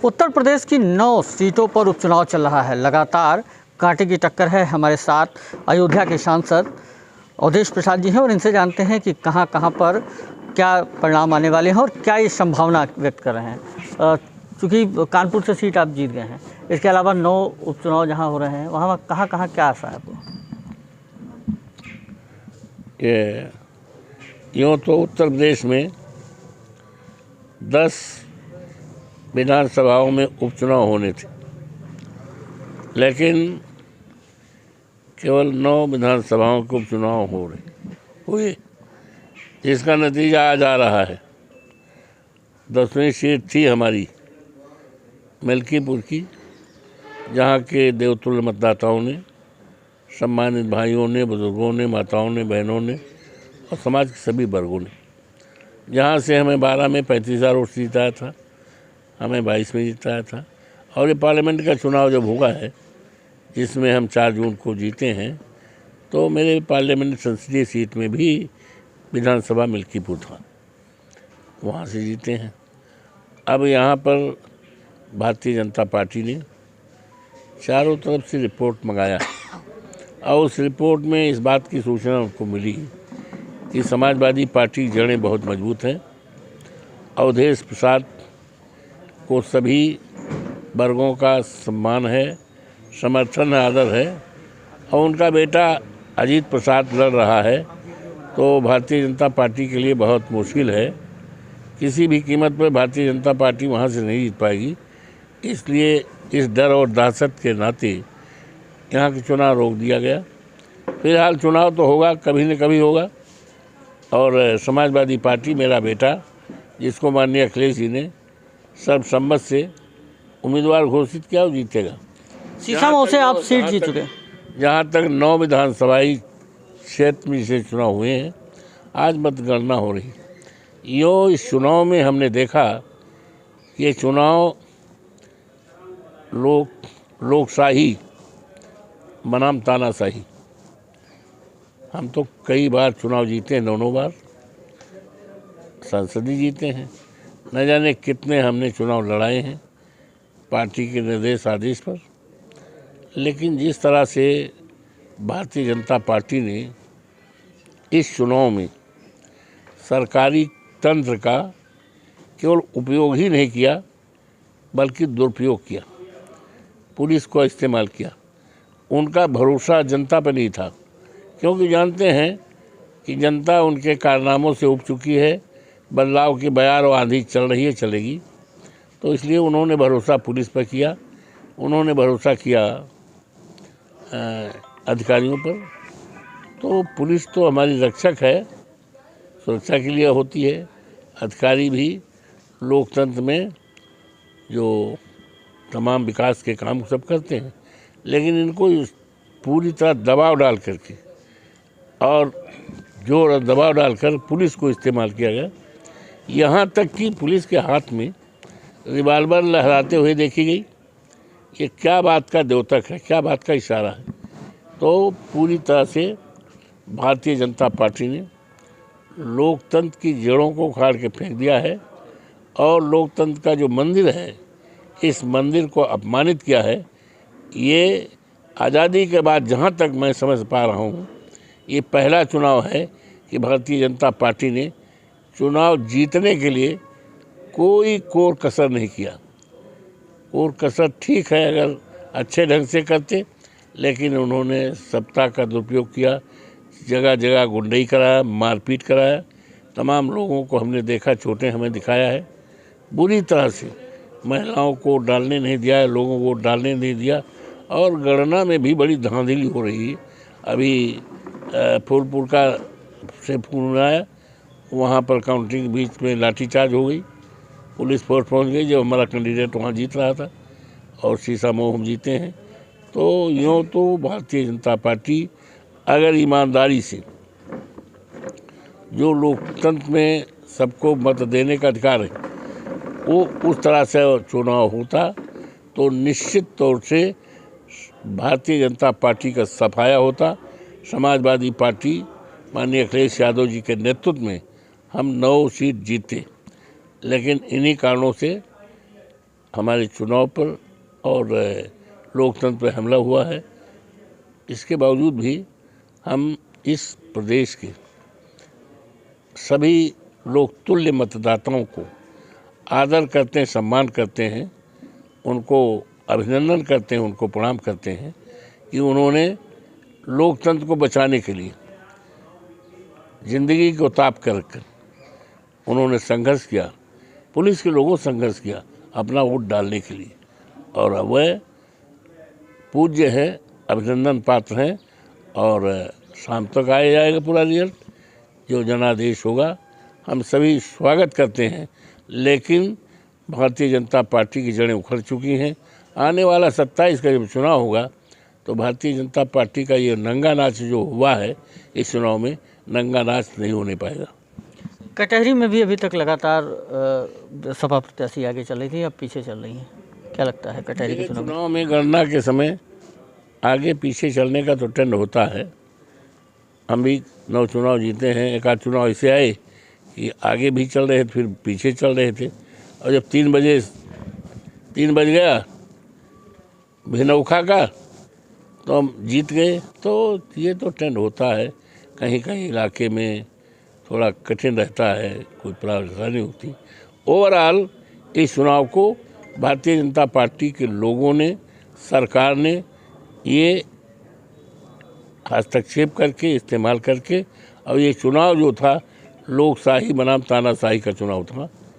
उत्तर प्रदेश की 9 सीटों पर उपचुनाव चल रहा है। लगातार कांटे की टक्कर है। हमारे साथ अयोध्या के सांसद अवधेश प्रसाद जी हैं और इनसे जानते हैं कि कहां कहां पर क्या परिणाम आने वाले हैं और क्या ये संभावना व्यक्त कर रहे हैं। चूँकि कानपुर से सीट आप जीत गए हैं, इसके अलावा 9 उपचुनाव जहां हो रहे हैं वहां कहां कहां क्या आशा है आपको? यूँ तो उत्तर प्रदेश में 10 विधानसभाओं में उपचुनाव होने थे, लेकिन केवल 9 विधानसभाओं के उपचुनाव हुए, जिसका नतीजा आज आ रहा है। 10वीं सीट थी हमारी मिल्कीपुर की, जहाँ के देवतुल्य मतदाताओं ने, सम्मानित भाइयों ने, बुजुर्गों ने, माताओं ने, बहनों ने और समाज के सभी वर्गों ने, जहाँ से हमें 12 में 35,000 वोट से जिताया था, हमें 22 में जिताया था। और ये पार्लियामेंट का चुनाव जब हुआ है, जिसमें हम 4 जून को जीते हैं, तो मेरे पार्लियामेंट संसदीय सीट में भी विधानसभा मिल्कीपुर था, वहाँ से जीते हैं। अब यहाँ पर भारतीय जनता पार्टी ने चारों तरफ से रिपोर्ट मंगाया और उस रिपोर्ट में इस बात की सूचना उनको मिली कि समाजवादी पार्टी की जड़ें बहुत मजबूत हैं। अवधेश प्रसाद को सभी वर्गों का सम्मान है, समर्थन है, आदर है, और उनका बेटा अजीत प्रसाद लड़ रहा है, तो भारतीय जनता पार्टी के लिए बहुत मुश्किल है। किसी भी कीमत पर भारतीय जनता पार्टी वहाँ से नहीं जीत पाएगी। इसलिए इस डर और दहशत के नाते यहाँ के चुनाव रोक दिया गया। फिलहाल चुनाव तो होगा, कभी न कभी होगा, और समाजवादी पार्टी, मेरा बेटा, जिसको माननीय अखिलेश जी ने सर्वसम्मत से उम्मीदवार घोषित किया, वो जीतेगा। शीशम से आप सीट जीत चुके। जहाँ तक 9 विधानसभाई क्षेत्र में से चुनाव हुए हैं, आज मतगणना हो रही। यो इस चुनाव में हमने देखा कि ये चुनाव लोकशाही बनाम तानाशाही। हम तो कई बार चुनाव जीते हैं, 9 बार संसदीय जीते हैं, न जाने कितने हमने चुनाव लड़ाए हैं पार्टी के निर्देश आदेश पर। लेकिन जिस तरह से भारतीय जनता पार्टी ने इस चुनाव में सरकारी तंत्र का केवल उपयोग ही नहीं किया, बल्कि दुरुपयोग किया, पुलिस को इस्तेमाल किया। उनका भरोसा जनता पर नहीं था, क्योंकि जानते हैं कि जनता उनके कारनामों से उब चुकी है, बदलाव की बयार और आंधी चल रही है, चलेगी। तो इसलिए उन्होंने भरोसा पुलिस पर किया, उन्होंने भरोसा किया अधिकारियों पर। तो पुलिस तो हमारी रक्षक है, सुरक्षा के लिए होती है। अधिकारी भी लोकतंत्र में जो तमाम विकास के काम सब करते हैं, लेकिन इनको पूरी तरह दबाव डाल करके और जोर और दबाव डालकर पुलिस को इस्तेमाल किया गया। यहाँ तक कि पुलिस के हाथ में रिवाल्वर लहराते हुए देखी गई। ये क्या बात का द्योतक है, क्या बात का इशारा है? तो पूरी तरह से भारतीय जनता पार्टी ने लोकतंत्र की जड़ों को उखाड़ के फेंक दिया है और लोकतंत्र का जो मंदिर है, इस मंदिर को अपमानित किया है। ये आज़ादी के बाद, जहाँ तक मैं समझ पा रहा हूँ, ये पहला चुनाव है कि भारतीय जनता पार्टी ने चुनाव जीतने के लिए कोई कोर कसर नहीं किया। कोर कसर ठीक है अगर अच्छे ढंग से करते, लेकिन उन्होंने सत्ता का दुरुपयोग किया, जगह जगह गुंडई कराया, मारपीट कराया। तमाम लोगों को हमने देखा, चोटें हमें दिखाया है बुरी तरह से। महिलाओं को डालने नहीं दिया, लोगों को डालने नहीं दिया, और गणना में भी बड़ी धांधली हो रही है। अभी फूलपुर का से फोन आया, वहाँ पर काउंटिंग के बीच में लाठीचार्ज हो गई, पुलिस फोर्स पहुँच गई। जब हमारा कैंडिडेट वहाँ जीत रहा था और शीशामऊ हम जीते हैं। तो यूँ तो भारतीय जनता पार्टी अगर ईमानदारी से, जो लोकतंत्र में सबको मत देने का अधिकार है, वो उस तरह से चुनाव होता, तो निश्चित तौर से भारतीय जनता पार्टी का सफाया होता। समाजवादी पार्टी माननीय अखिलेश यादव जी के नेतृत्व में हम 9 सीट जीते, लेकिन इन्हीं कारणों से हमारे चुनाव पर और लोकतंत्र पर हमला हुआ है। इसके बावजूद भी हम इस प्रदेश के सभी लोग तुल्य मतदाताओं को आदर करते हैं, सम्मान करते हैं, उनको अभिनंदन करते हैं, उनको प्रणाम करते हैं कि उन्होंने लोकतंत्र को बचाने के लिए ज़िंदगी को ताप कर उन्होंने संघर्ष किया। पुलिस के लोगों संघर्ष किया अपना वोट डालने के लिए, और वह पूज्य है, अभिनंदन पात्र हैं। और शाम तक आया जाएगा पूरा रिजल्ट, जो जनादेश होगा हम सभी स्वागत करते हैं। लेकिन भारतीय जनता पार्टी की जड़ें उखड़ चुकी हैं। आने वाला 27 का जब चुनाव होगा तो भारतीय जनता पार्टी का ये नंगा नाच जो हुआ है इस चुनाव में, नंगा नाच नहीं होने पाएगा। कटहरी में भी अभी तक लगातार सपा प्रत्याशी आगे चल रही थी, अब पीछे चल रही हैं, क्या लगता है कटहरी के चुनाव में? गणना के समय आगे पीछे चलने का तो ट्रेंड होता है। हम भी 9 चुनाव जीते हैं, एक आध चुनाव ऐसे आए कि आगे भी चल रहे थे फिर पीछे चल रहे थे, और जब 3 बज गया भिनौखा का तो हम जीत गए। तो ये तो ट्रेंड होता है, कहीं कहीं इलाके में थोड़ा कठिन रहता है, कोई परेशानी होती। ओवरऑल इस चुनाव को भारतीय जनता पार्टी के लोगों ने, सरकार ने ये हस्तक्षेप करके, इस्तेमाल करके, और ये चुनाव जो था लोकशाही बनाम तानाशाही का चुनाव था।